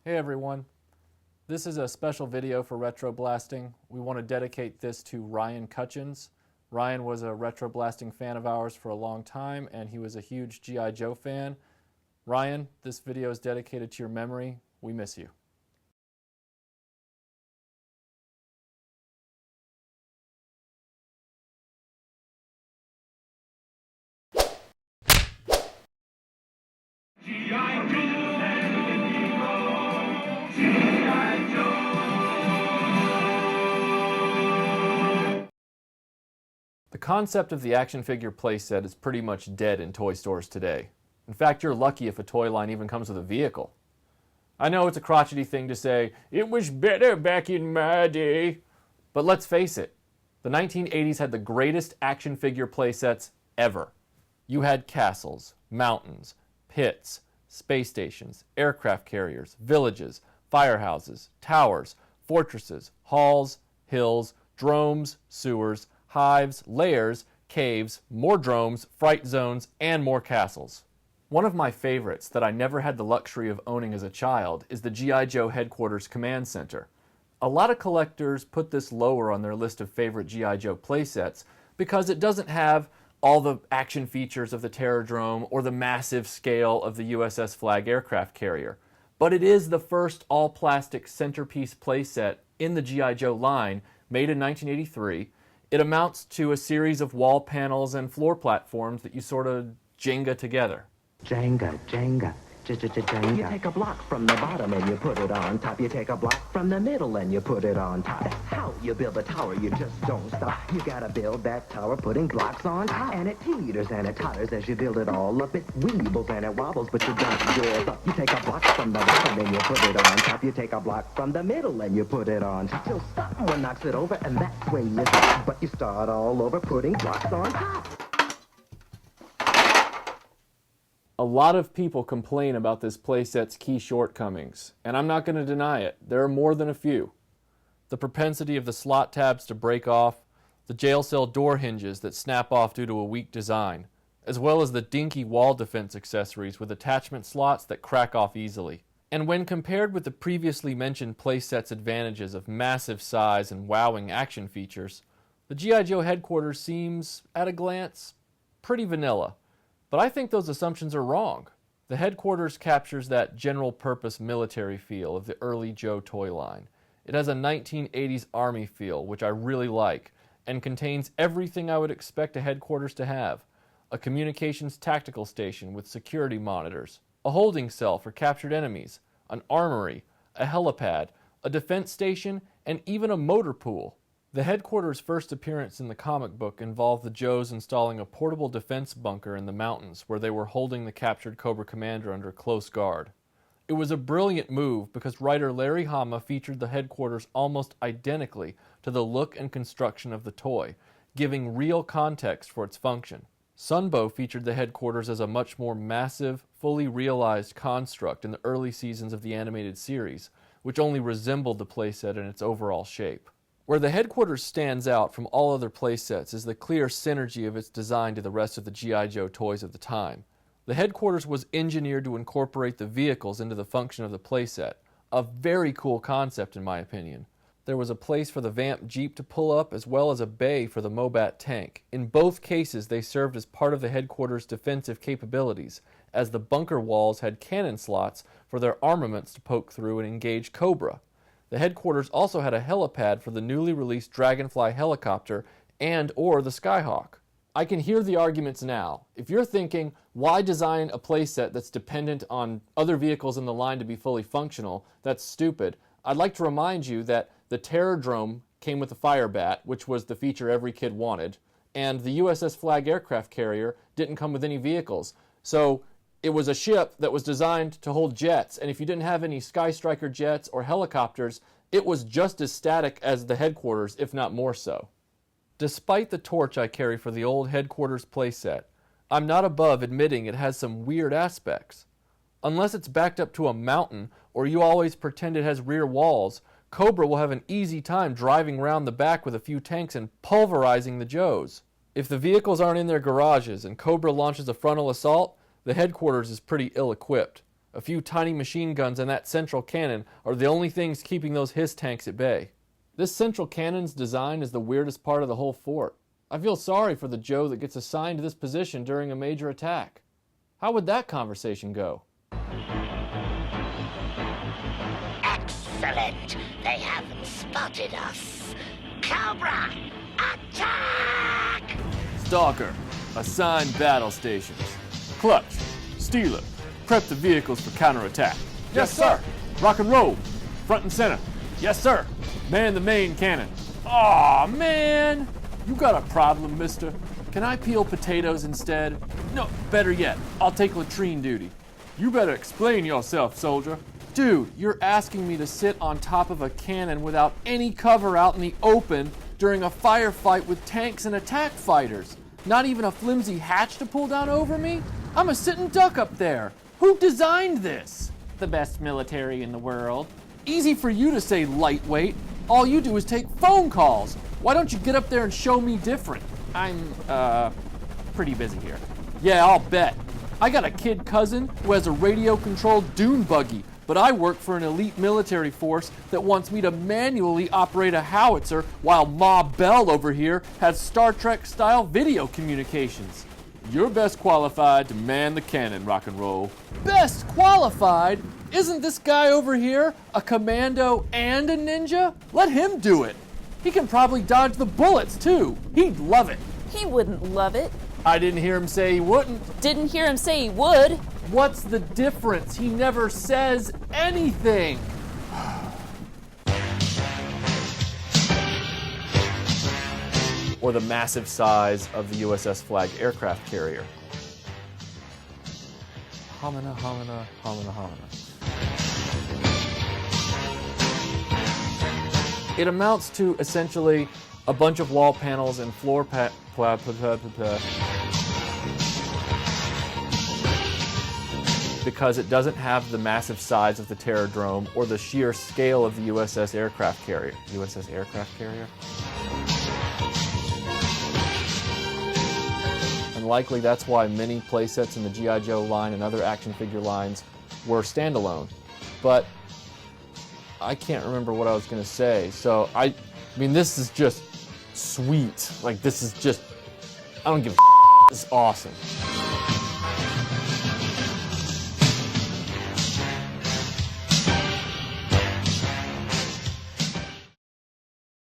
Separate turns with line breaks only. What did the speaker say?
Hey everyone, this is a special video for RetroBlasting. We want to dedicate this to Ryan Cutchins. Ryan was a RetroBlasting fan of ours for a long time, and he was a huge G.I. Joe fan. Ryan, this video is dedicated to your memory. We miss you. The concept of the action figure playset is pretty much dead in toy stores today. In fact, you're lucky if a toy line even comes with a vehicle. I know it's a crotchety thing to say, it was better back in my day. But let's face it, the 1980s had the greatest action figure playsets ever. You had castles, mountains, pits, space stations, aircraft carriers, villages, firehouses, towers, fortresses, halls, hills, dromes, sewers, hives, lairs, caves, more dromes, fright zones, and more castles. One of my favorites that I never had the luxury of owning as a child is the G.I. Joe Headquarters Command Center. A lot of collectors put this lower on their list of favorite G.I. Joe playsets because it doesn't have all the action features of the Terrordrome or the massive scale of the USS Flag aircraft carrier. But it is the first all-plastic centerpiece playset in the G.I. Joe line, made in 1983. It amounts to a series of wall panels and floor platforms that you sort of Jenga together.
Jenga. You take a block from the bottom and you put it on top. You take a block from the middle and you put it on top. That's how you build a tower, you just don't stop. You gotta build that tower putting blocks on top. And it teeters and it totters as you build it all up. It weebles and it wobbles, but you don't give up. You take a block from the bottom and you put it on top. You take a block from the middle and you put it on top. Till someone knocks it over and that's when you stop. But you start all over putting blocks on top.
A lot of people complain about this playset's key shortcomings, and I'm not going to deny it. There are more than a few. The propensity of the slot tabs to break off, the jail cell door hinges that snap off due to a weak design, as well as the dinky wall defense accessories with attachment slots that crack off easily. And when compared with the previously mentioned playset's advantages of massive size and wowing action features, the G.I. Joe Headquarters seems, at a glance, pretty vanilla. But I think those assumptions are wrong. The Headquarters captures that general-purpose military feel of the early Joe toy line. It has a 1980s Army feel, which I really like, and contains everything I would expect a Headquarters to have. A communications tactical station with security monitors, a holding cell for captured enemies, an armory, a helipad, a defense station, and even a motor pool. The Headquarters' first appearance in the comic book involved the Joes installing a portable defense bunker in the mountains where they were holding the captured Cobra Commander under close guard. It was a brilliant move because writer Larry Hama featured the Headquarters almost identically to the look and construction of the toy, giving real context for its function. Sunbow featured the Headquarters as a much more massive, fully realized construct in the early seasons of the animated series, which only resembled the playset in its overall shape. Where the Headquarters stands out from all other playsets is the clear synergy of its design to the rest of the G.I. Joe toys of the time. The Headquarters was engineered to incorporate the vehicles into the function of the playset, a very cool concept in my opinion. There was a place for the Vamp Jeep to pull up as well as a bay for the Mobat tank. In both cases they served as part of the Headquarters' defensive capabilities, as the bunker walls had cannon slots for their armaments to poke through and engage Cobra. The Headquarters also had a helipad for the newly released Dragonfly helicopter and/or the Skyhawk. I can hear the arguments now. If you're thinking, why design a playset that's dependent on other vehicles in the line to be fully functional, that's stupid. I'd like to remind you that the Terrordrome came with the Firebat, which was the feature every kid wanted, and the USS Flag aircraft carrier didn't come with any vehicles. So it was a ship that was designed to hold jets, and if you didn't have any Sky Striker jets or helicopters, it was just as static as the Headquarters, if not more so. Despite the torch I carry for the old Headquarters playset, I'm not above admitting it has some weird aspects. Unless it's backed up to a mountain, or you always pretend it has rear walls, Cobra will have an easy time driving around the back with a few tanks and pulverizing the Joes. If the vehicles aren't in their garages and Cobra launches a frontal assault, the Headquarters is pretty ill-equipped. A few tiny machine guns and that central cannon are the only things keeping those HISS tanks at bay. This central cannon's design is the weirdest part of the whole fort. I feel sorry for the Joe that gets assigned to this position during a major attack. How would that conversation go?
Excellent! They haven't spotted us. Cobra, attack!
Stalker, assign battle stations. Clutch, Steeler, prep the vehicles for counterattack. Yes, sir. Rock and roll, front and center. Yes, sir. Man the main cannon. Aw, man! You got a problem, mister? Can I peel potatoes instead? No, better yet, I'll take latrine duty. You better explain yourself, soldier. Dude, you're asking me to sit on top of a cannon without any cover out in the open during a firefight with tanks and attack fighters. Not even a flimsy hatch to pull down over me? I'm a sitting duck up there. Who designed this? The best military in the world. Easy for you to say, lightweight. All you do is take phone calls. Why don't you get up there and show me different? I'm, pretty busy here. Yeah, I'll bet. I got a kid cousin who has a radio-controlled dune buggy, but I work for an elite military force that wants me to manually operate a howitzer while Ma Bell over here has Star Trek-style video communications. You're best qualified to man the cannon, rock and roll. Best qualified? Isn't this guy over here a commando and a ninja? Let him do it. He can probably dodge the bullets, too. He'd love it.
He wouldn't love it.
I didn't hear him say he wouldn't.
Didn't hear him say he would.
What's the difference? He never says anything. Or the massive size of the USS Flag aircraft carrier. Homina, homina, homina, homina. It amounts to essentially a bunch of wall panels and floor because it doesn't have the massive size of the Terrordrome or the sheer scale of the USS aircraft carrier. USS aircraft carrier? And likely that's why many playsets in the G.I. Joe line and other action figure lines were standalone. But I can't remember what I was going to say. So, I mean, this is just sweet. Like, this is just, I don't give a This is awesome.